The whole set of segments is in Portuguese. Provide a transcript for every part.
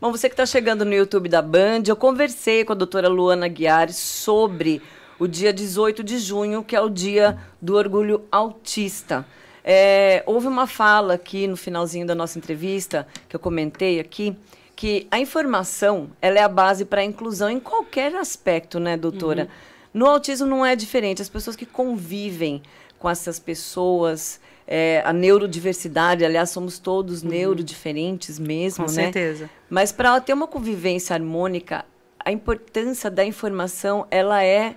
Bom, você que está chegando no YouTube da Band, eu conversei com a doutora Luana Guiar sobre o dia 18 de junho, que é o dia do orgulho autista. Houve uma fala aqui no finalzinho da nossa entrevista, que eu comentei aqui, que a informação ela é a base para a inclusão em qualquer aspecto, né, doutora? No autismo não é diferente. As pessoas que convivem com essas pessoas, a neurodiversidade, aliás, somos todos neurodiferentes mesmo, Com né? certeza. Mas para ter uma convivência harmônica, a importância da informação, ela é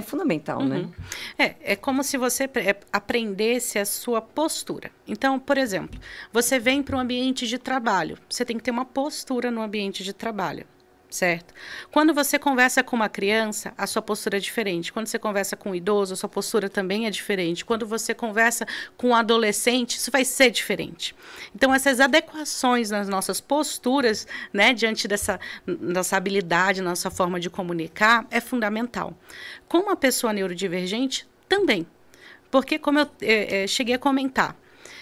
fundamental, né? É como se você aprendesse a sua postura. Então, por exemplo, você vem para um ambiente de trabalho. Você tem que ter uma postura no ambiente de trabalho, certo? Quando você conversa com uma criança, a sua postura é diferente. Quando você conversa com um idoso, a sua postura também é diferente. Quando você conversa com um adolescente, isso vai ser diferente. Então, essas adequações nas nossas posturas, né, diante dessa nossa habilidade, nossa forma de comunicar, é fundamental. Com uma pessoa neurodivergente, também. Porque, como eu cheguei a comentar,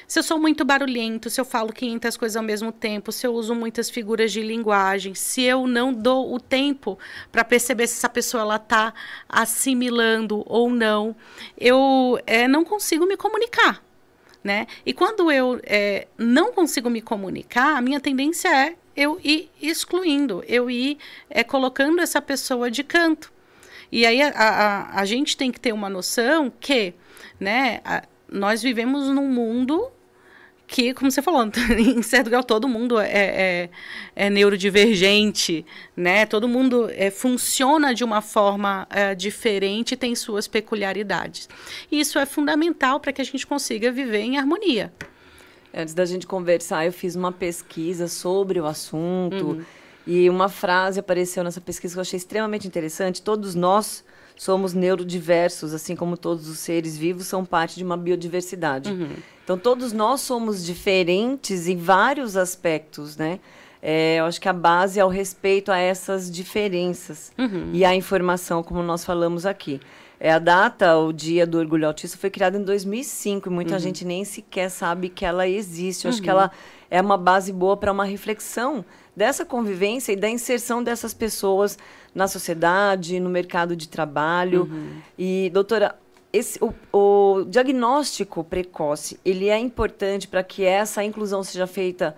se eu sou muito barulhento, se eu falo 500 coisas ao mesmo tempo, se eu uso muitas figuras de linguagem, se eu não dou o tempo para perceber se essa pessoa está assimilando ou não, eu não consigo me comunicar, né? E quando eu não consigo me comunicar, a minha tendência é eu ir excluindo, eu ir colocando essa pessoa de canto. E aí a gente tem que ter uma noção que, né, nós vivemos num mundo que, como você falou, em certo grau todo mundo é neurodivergente, né? Todo mundo funciona de uma forma diferente e tem suas peculiaridades. E isso é fundamental para que a gente consiga viver em harmonia. Antes da gente conversar, eu fiz uma pesquisa sobre o assunto e uma frase apareceu nessa pesquisa que eu achei extremamente interessante. Todos nós somos neurodiversos, assim como todos os seres vivos são parte de uma biodiversidade. Então, todos nós somos diferentes em vários aspectos, né? Eu acho que a base é o respeito a essas diferenças e a informação, como nós falamos aqui. A data, o Dia do Orgulho Autista, foi criada em 2005 e muita gente nem sequer sabe que ela existe. Eu acho que ela é uma base boa para uma reflexão dessa convivência e da inserção dessas pessoas na sociedade, no mercado de trabalho. E, doutora, o diagnóstico precoce, ele é importante para que essa inclusão seja feita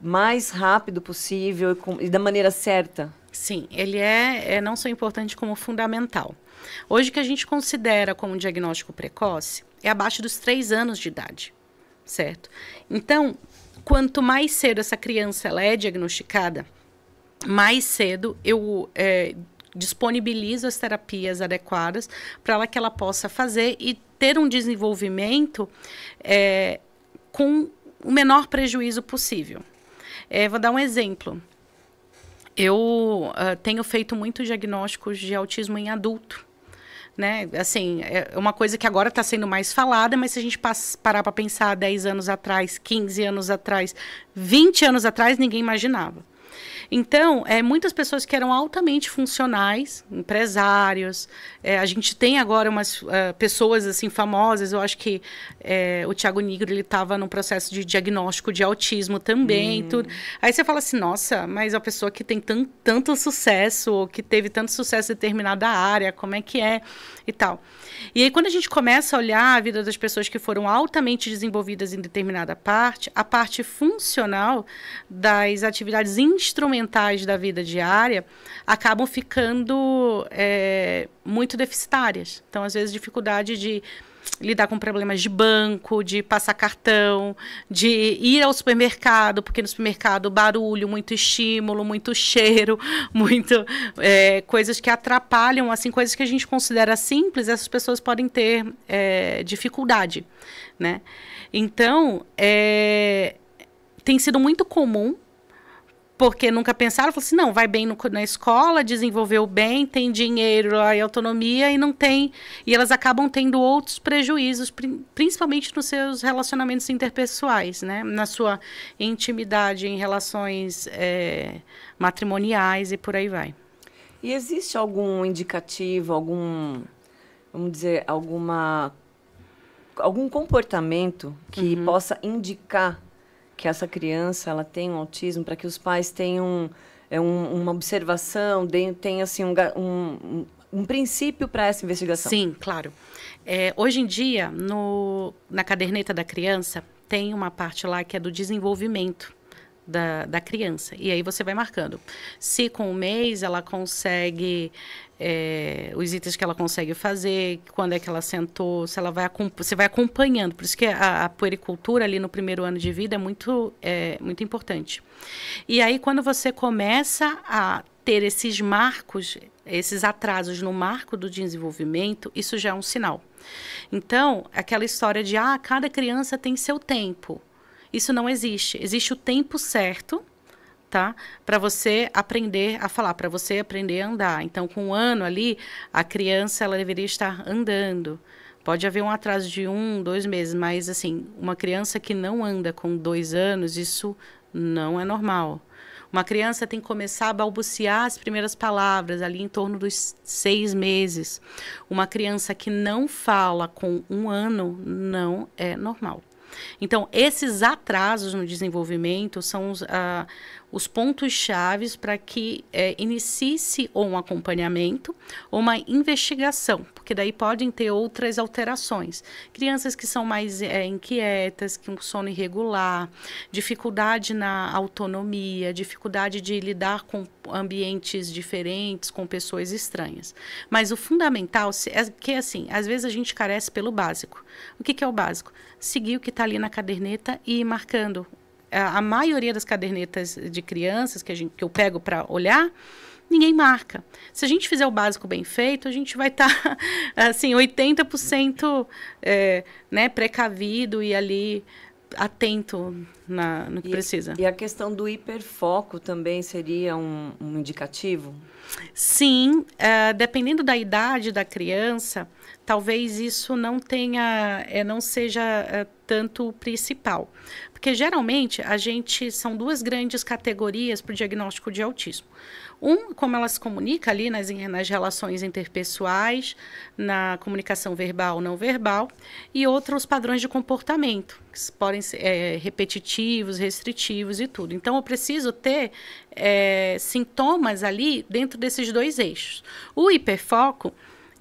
mais rápido possível e da maneira certa? Sim, ele é não só importante como fundamental. Hoje, o que a gente considera como diagnóstico precoce é abaixo dos 3 anos de idade, certo? Então, quanto mais cedo essa criança ela é diagnosticada, mais cedo eu disponibilizo as terapias adequadas para que ela possa fazer e ter um desenvolvimento com o menor prejuízo possível. Vou dar um exemplo. Eu tenho feito muitos diagnósticos de autismo em adulto, né? Assim, é uma coisa que agora está sendo mais falada, mas se a gente parar para pensar 10 anos atrás, 15 anos atrás, 20 anos atrás, ninguém imaginava. Então, muitas pessoas que eram altamente funcionais, empresários, a gente tem agora umas pessoas assim famosas, eu acho que o Thiago Nigro, ele estava num processo de diagnóstico de autismo também, tudo. Aí você fala assim, nossa, mas a pessoa que tem tanto sucesso, ou que teve tanto sucesso em determinada área, como é que é e tal. E aí, quando a gente começa a olhar a vida das pessoas que foram altamente desenvolvidas em determinada parte, a parte funcional das atividades instrumentais da vida diária acabam ficando muito deficitárias. Então, às vezes, dificuldade de lidar com problemas de banco, de passar cartão, de ir ao supermercado, porque no supermercado barulho, muito estímulo, muito cheiro, muito coisas que atrapalham, assim, coisas que a gente considera simples, essas pessoas podem ter dificuldade, né? Então, tem sido muito comum, porque nunca pensaram, falaram assim, não, vai bem na escola, desenvolveu bem, tem dinheiro e autonomia e não tem... E elas acabam tendo outros prejuízos, principalmente nos seus relacionamentos interpessoais, né? Na sua intimidade, em relações matrimoniais e por aí vai. E existe algum indicativo, vamos dizer, algum comportamento que possa indicar que essa criança ela tem um autismo, para que os pais tenham uma observação, tenha assim, um princípio para essa investigação? Sim, claro. Hoje em dia, na caderneta da criança, tem uma parte lá que é do desenvolvimento da criança. E aí você vai marcando. Se com um mês ela consegue, os itens que ela consegue fazer, quando é que ela sentou, se ela você vai acompanhando. Por isso que a puericultura ali no primeiro ano de vida é muito importante. E aí quando você começa a ter esses marcos, esses atrasos no marco do desenvolvimento, isso já é um sinal. Então, aquela história de, cada criança tem seu tempo. Isso não existe. Existe o tempo certo, tá? Para você aprender a falar, para você aprender a andar. Então, com 1 ano ali, a criança ela deveria estar andando. Pode haver um atraso de 1, 2 meses, mas assim, uma criança que não anda com 2 anos, isso não é normal. Uma criança tem que começar a balbuciar as primeiras palavras ali em torno dos 6 meses. Uma criança que não fala com 1 ano não é normal. Então, esses atrasos no desenvolvimento são os pontos chaves para que inicie-se ou um acompanhamento ou uma investigação, porque daí podem ter outras alterações. Crianças que são mais inquietas, com sono irregular, dificuldade na autonomia, dificuldade de lidar com ambientes diferentes, com pessoas estranhas. Mas o fundamental é que, assim, às vezes a gente carece pelo básico. O que é o básico? Seguir o que está ali na caderneta e ir marcando. A maioria das cadernetas de crianças que eu pego para olhar, ninguém marca. Se a gente fizer o básico bem feito, a gente vai estar, assim, 80% precavido e ali atento no que precisa. E a questão do hiperfoco também seria um indicativo? Sim, dependendo da idade da criança, talvez isso não seja tanto o principal. Porque geralmente são 2 grandes categorias para o diagnóstico de autismo. Como ela se comunica ali nas relações interpessoais, na comunicação verbal ou não verbal, e outro, os padrões de comportamento, que podem ser repetitivos, restritivos e tudo. Então, eu preciso ter sintomas ali dentro desses 2 eixos. O hiperfoco,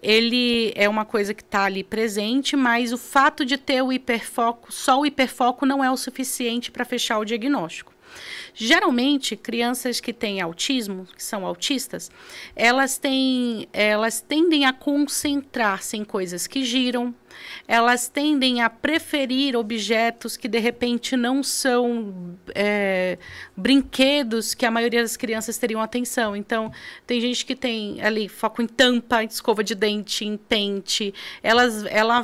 ele é uma coisa que está ali presente, mas o fato de ter só o hiperfoco não é o suficiente para fechar o diagnóstico. Geralmente, crianças que têm autismo, que são autistas, elas tendem a concentrar-se em coisas que giram, elas tendem a preferir objetos que, de repente, não são brinquedos que a maioria das crianças teriam atenção. Então, tem gente que tem ali foco em tampa, em escova de dente, em pente. Ela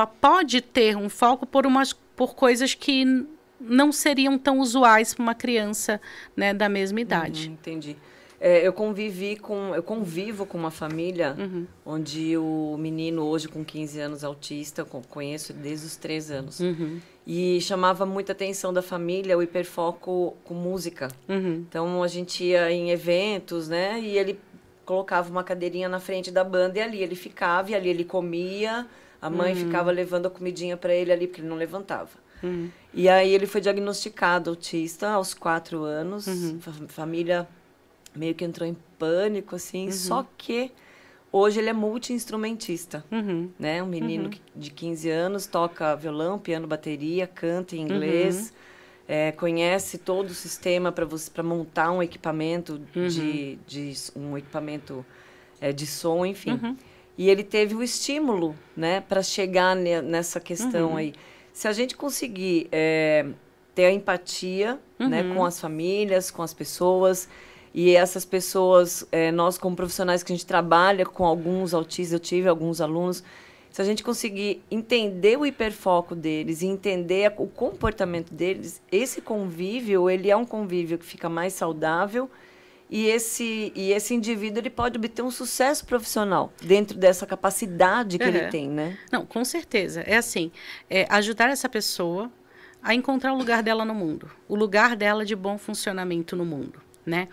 pode ter um foco por coisas que não seriam tão usuais para uma criança, né, da mesma idade. Entendi. Eu convivo com uma família onde o menino hoje com 15 anos autista, conheço desde os 3 anos. E chamava muita atenção da família o hiperfoco com música. Então a gente ia em eventos, né, e ele colocava uma cadeirinha na frente da banda e ali ele ficava, e ali ele comia, a mãe ficava levando a comidinha para ele ali, porque ele não levantava. E aí ele foi diagnosticado autista aos 4 anos, família meio que entrou em pânico, assim, só que hoje ele é multi-instrumentista, né? Um menino de 15 anos, toca violão, piano, bateria, canta em inglês, conhece todo o sistema para montar um equipamento de som, enfim. E ele teve o estímulo, né, para chegar nessa questão aí. Se a gente conseguir ter a empatia, né, com as famílias, com as pessoas, e essas pessoas, nós como profissionais que a gente trabalha com alguns autistas, eu tive alguns alunos, se a gente conseguir entender o hiperfoco deles e entender o comportamento deles, esse convívio, ele é um convívio que fica mais saudável, e esse indivíduo ele pode obter um sucesso profissional dentro dessa capacidade que ele tem, né? Não, com certeza. É assim, ajudar essa pessoa a encontrar o lugar dela no mundo, o lugar dela de bom funcionamento no mundo. né?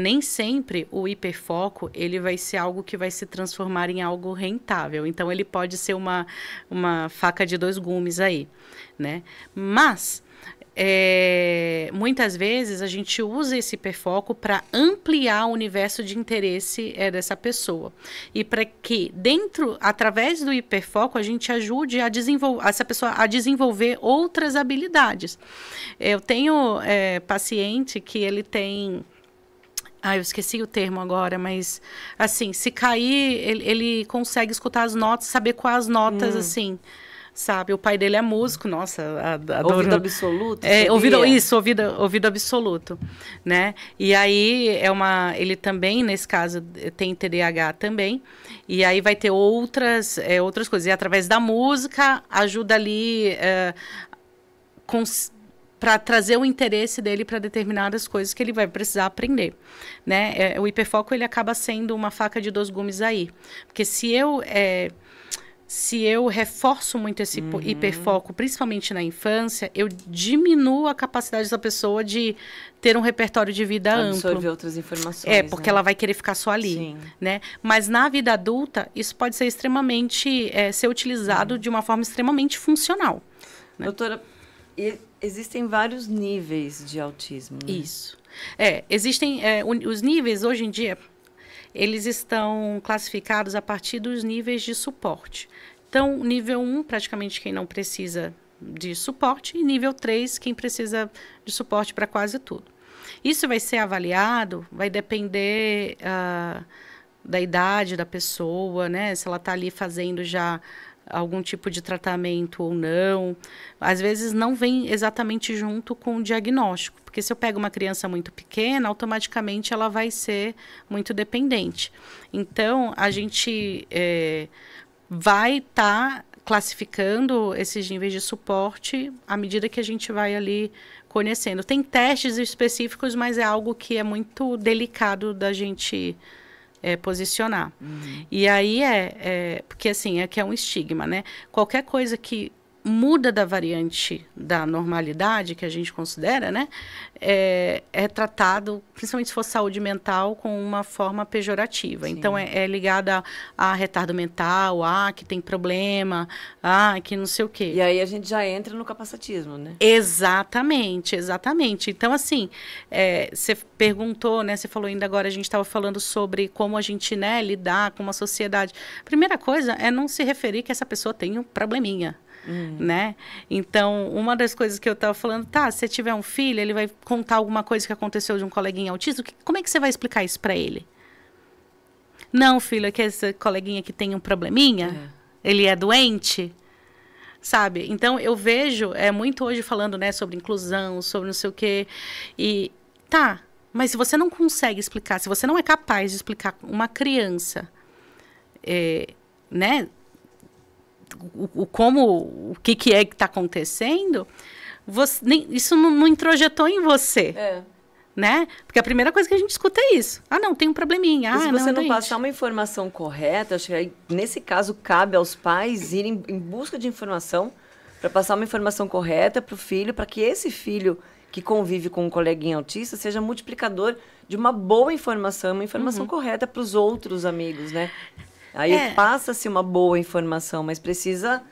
Nem sempre o hiperfoco ele vai ser algo que vai se transformar em algo rentável. Então, ele pode ser uma faca de dois gumes aí, né? Mas, muitas vezes, a gente usa esse hiperfoco para ampliar o universo de interesse dessa pessoa. E para que, através do hiperfoco, a gente ajude essa pessoa a desenvolver outras habilidades. Eu tenho paciente que ele tem... eu esqueci o termo agora, mas, assim, se cair, ele consegue escutar as notas, saber quais as notas, assim... Sabe, o pai dele é músico, nossa, adoro. Ouvido absoluto? Ouvido absoluto, né? E aí ele também, nesse caso, tem TDAH também, e aí vai ter outras coisas. E através da música, ajuda ali para trazer o interesse dele para determinadas coisas que ele vai precisar aprender, né? O hiperfoco, ele acaba sendo uma faca de dois gumes aí, porque se eu reforço muito esse hiperfoco, principalmente na infância, eu diminuo a capacidade dessa pessoa de ter um repertório de vida amplo. Absorver outras informações. Porque ela vai querer ficar só ali, né? Mas na vida adulta, isso pode ser extremamente, ser utilizado de uma forma extremamente funcional. Né? Doutora, existem vários níveis de autismo, né? Isso. Existem os níveis, hoje em dia... Eles estão classificados a partir dos níveis de suporte. Então, nível 1, praticamente quem não precisa de suporte, e nível 3, quem precisa de suporte para quase tudo. Isso vai ser avaliado, vai depender da idade da pessoa, né? Se ela está ali fazendo já algum tipo de tratamento ou não. Às vezes não vem exatamente junto com o diagnóstico, porque se eu pego uma criança muito pequena, automaticamente ela vai ser muito dependente. Então, a gente vai estar classificando esses níveis de suporte à medida que a gente vai ali conhecendo. Tem testes específicos, mas é algo que é muito delicado da gente... posicionar. E aí porque assim, aqui é um estigma, né? Qualquer coisa que muda da variante da normalidade, que a gente considera, né? É tratado, principalmente se for saúde mental, com uma forma pejorativa. Sim. Então, é ligada a retardo mental, que tem problema, que não sei o quê. E aí a gente já entra no capacitismo, né? Exatamente, exatamente. Então, assim, você perguntou, né? Você falou ainda agora, a gente estava falando sobre como a gente, né, lidar com uma sociedade. Primeira coisa é não se referir que essa pessoa tem um probleminha. Né? Então, uma das coisas que eu estava falando, se você tiver um filho, ele vai contar alguma coisa que aconteceu de um coleguinha autista, como é que você vai explicar isso para ele? Não, filho, é que esse coleguinha que tem um probleminha, ele é doente, sabe? Então, eu vejo, muito hoje falando, né, sobre inclusão, sobre não sei o quê, e mas se você não consegue explicar, se você não é capaz de explicar uma criança, né, o que é que está acontecendo, isso não introjetou em você, né? Porque a primeira coisa que a gente escuta é isso. Não, tem um probleminha. E se você não passar uma informação correta, acho que aí, nesse caso cabe aos pais irem em busca de informação para passar uma informação correta para o filho, para que esse filho que convive com um coleguinha autista seja multiplicador de uma boa informação, uma informação correta para os outros amigos, né? Aí passa-se uma boa informação, mas precisa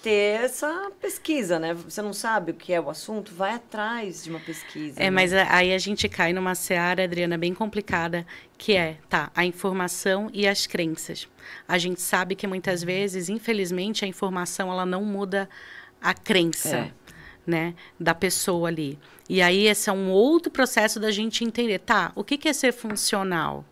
ter essa pesquisa, né? Você não sabe o que é o assunto, vai atrás de uma pesquisa. Né? Mas aí a gente cai numa seara, Adriana, bem complicada, que a informação e as crenças. A gente sabe que muitas vezes, infelizmente, a informação ela não muda a crença, né, da pessoa ali. E aí esse é um outro processo da gente entender, o que é ser funcional?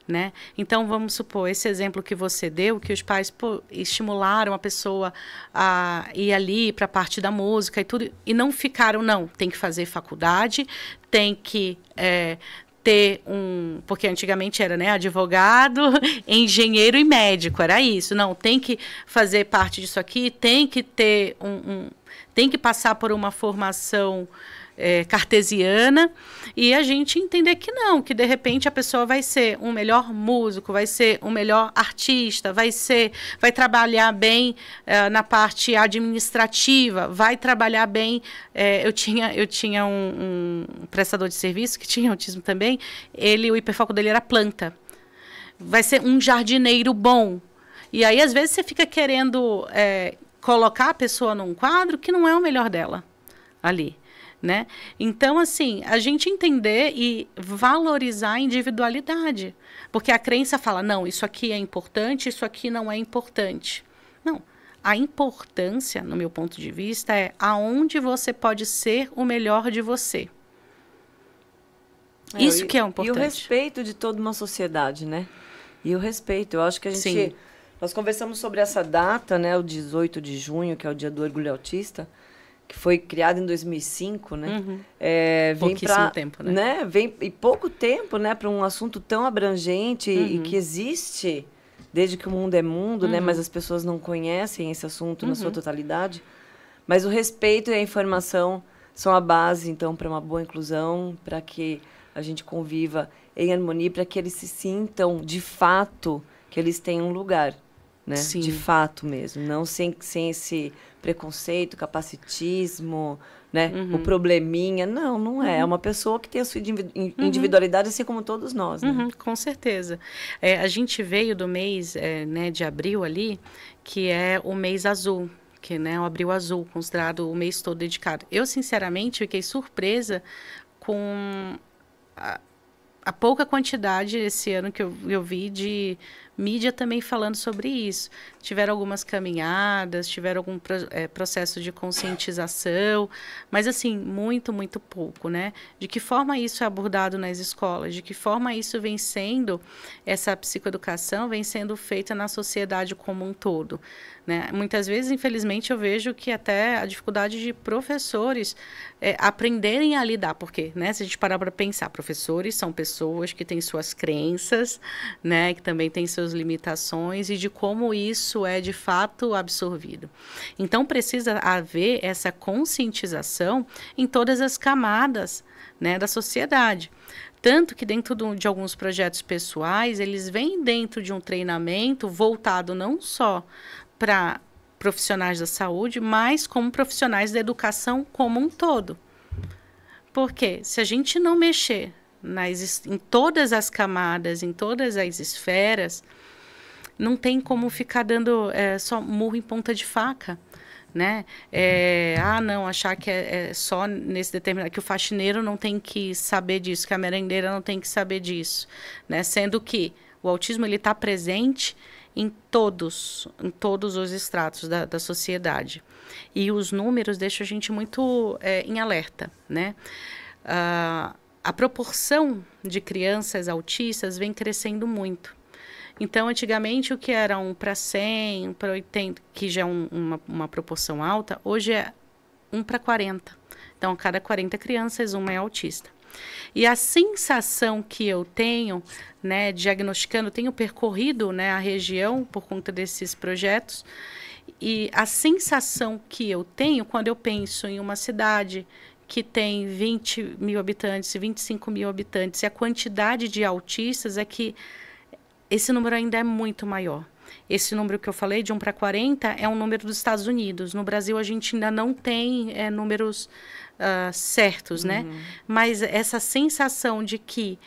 Né? Então, vamos supor, esse exemplo que você deu, que os pais estimularam a pessoa a ir ali para a parte da música e tudo, e não ficaram, tem que fazer faculdade, tem que ter porque antigamente era, né, advogado, engenheiro e médico, era isso, tem que fazer parte disso aqui, tem que ter tem que passar por uma formação cartesiana, e a gente entender que não, que de repente a pessoa vai ser um melhor músico, vai ser um melhor artista, vai trabalhar bem na parte administrativa, vai trabalhar bem. Eu tinha um prestador de serviço que tinha autismo também, o hiperfoco dele era planta. Vai ser um jardineiro bom. E aí, às vezes, você fica querendo colocar a pessoa num quadro que não é o melhor dela ali, né? Então, assim, a gente entender e valorizar a individualidade. Porque a crença fala, não, isso aqui é importante, isso aqui não é importante. Não. A importância, no meu ponto de vista, é aonde você pode ser o melhor de você. Isso que é importante. E o respeito de toda uma sociedade, né? E o respeito. Eu acho que a gente... Sim. Nós conversamos sobre essa data, né? O 18 de junho, que é o Dia do Orgulho Autista, que foi criado em 2005, né? Uhum. Pouquíssimo tempo, né? E pouco tempo, né? Para um assunto tão abrangente e que existe desde que o mundo é mundo, né? Mas as pessoas não conhecem esse assunto na sua totalidade. Mas o respeito e a informação são a base, então, para uma boa inclusão, para que a gente conviva em harmonia, para que eles se sintam, de fato, que eles têm um lugar, né? Sim. De fato mesmo, não sem esse preconceito, capacitismo, né? O probleminha. Não é. É uma pessoa que tem a sua individualidade, assim como todos nós, né? Com certeza. A gente veio do mês né, de abril ali, que é o mês azul, que né, o abril azul, considerado o mês todo dedicado. Eu, sinceramente, fiquei surpresa com a pouca quantidade esse ano que eu vi de mídia também falando sobre isso. Tiveram algumas caminhadas, tiveram algum processo de conscientização, mas assim, muito, muito pouco, né? De que forma isso é abordado nas escolas, de que forma isso vem sendo, essa psicoeducação vem sendo feita na sociedade como um todo, né? Muitas vezes, infelizmente, eu vejo que até a dificuldade de professores aprenderem a lidar, porque, né, se a gente parar para pensar, professores são pessoas que têm suas crenças, né, que também têm suas limitações e de como isso é de fato absorvido. Então, precisa haver essa conscientização em todas as camadas, né, da sociedade. Tanto que dentro de alguns projetos pessoais, eles vêm dentro de um treinamento voltado não só para profissionais da saúde, mas como profissionais da educação como um todo. Porque se a gente não mexer em todas as camadas, em todas as esferas, não tem como ficar dando só murro em ponta de faca, né? Não, achar que é só nesse determinado... Que o faxineiro não tem que saber disso, que a merendeira não tem que saber disso, né? Sendo que o autismo está presente em todos os estratos da sociedade. E os números deixam a gente muito em alerta, né? A proporção de crianças autistas vem crescendo muito. Então, antigamente, o que era 1 para 100, 1 para 80, que já é uma proporção alta, hoje é 1 para 40. Então, a cada 40 crianças, uma é autista. E a sensação que eu tenho, né, diagnosticando, tenho percorrido, né, a região por conta desses projetos, e a sensação que eu tenho quando eu penso em uma cidade que tem 20 mil habitantes, 25 mil habitantes, e a quantidade de autistas é que esse número ainda é muito maior. Esse número que eu falei, de 1 para 40, é um número dos Estados Unidos. No Brasil, a gente ainda não tem números certos, né? Mas essa sensação de que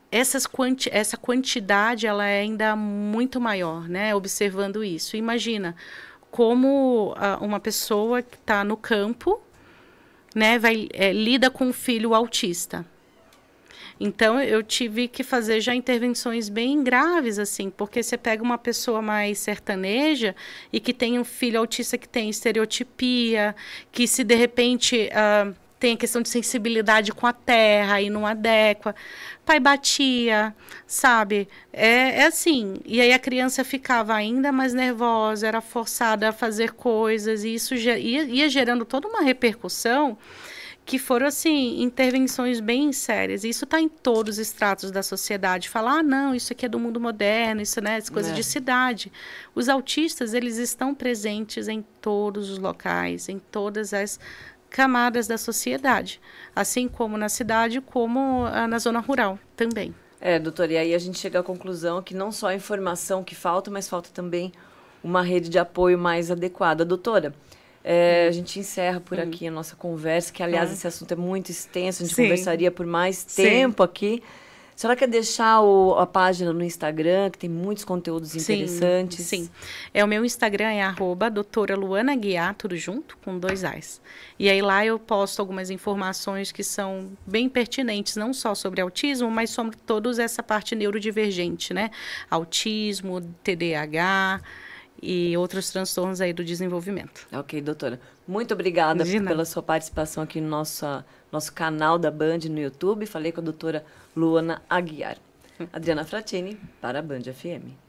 essa quantidade ela é ainda muito maior, né? Observando isso. Imagina como uma pessoa que está no campo, né, lida com um filho autista. Então, eu tive que fazer já intervenções bem graves, assim, porque você pega uma pessoa mais sertaneja e que tem um filho autista que tem estereotipia, que se de repente tem a questão de sensibilidade com a terra e não adequa. Pai batia, sabe? É assim. E aí a criança ficava ainda mais nervosa, era forçada a fazer coisas, e isso ia gerando toda uma repercussão que foram, assim, intervenções bem sérias. E isso está em todos os estratos da sociedade. Falar, não, isso aqui é do mundo moderno, isso, né, essa coisa de cidade. Os autistas, eles estão presentes em todos os locais, em todas as camadas da sociedade, assim como na cidade, como na zona rural também. Doutora, e aí a gente chega à conclusão que não só a informação que falta, mas falta também uma rede de apoio mais adequada. Doutora, a gente encerra por aqui a nossa conversa, que, aliás, esse assunto é muito extenso, a gente conversaria por mais tempo aqui. A senhora quer deixar a página no Instagram, que tem muitos conteúdos interessantes? Sim. O meu Instagram é @doutora Luana Aguiar, tudo junto, com 2 As. E aí lá eu posto algumas informações que são bem pertinentes, não só sobre autismo, mas sobre toda essa parte neurodivergente, né? Autismo, TDAH e outros transtornos aí do desenvolvimento. Ok, doutora. Muito obrigada pela sua participação aqui no nosso canal da Band no YouTube. Falei com a doutora Luana Aguiar. Adriana Fratini, para a Band FM.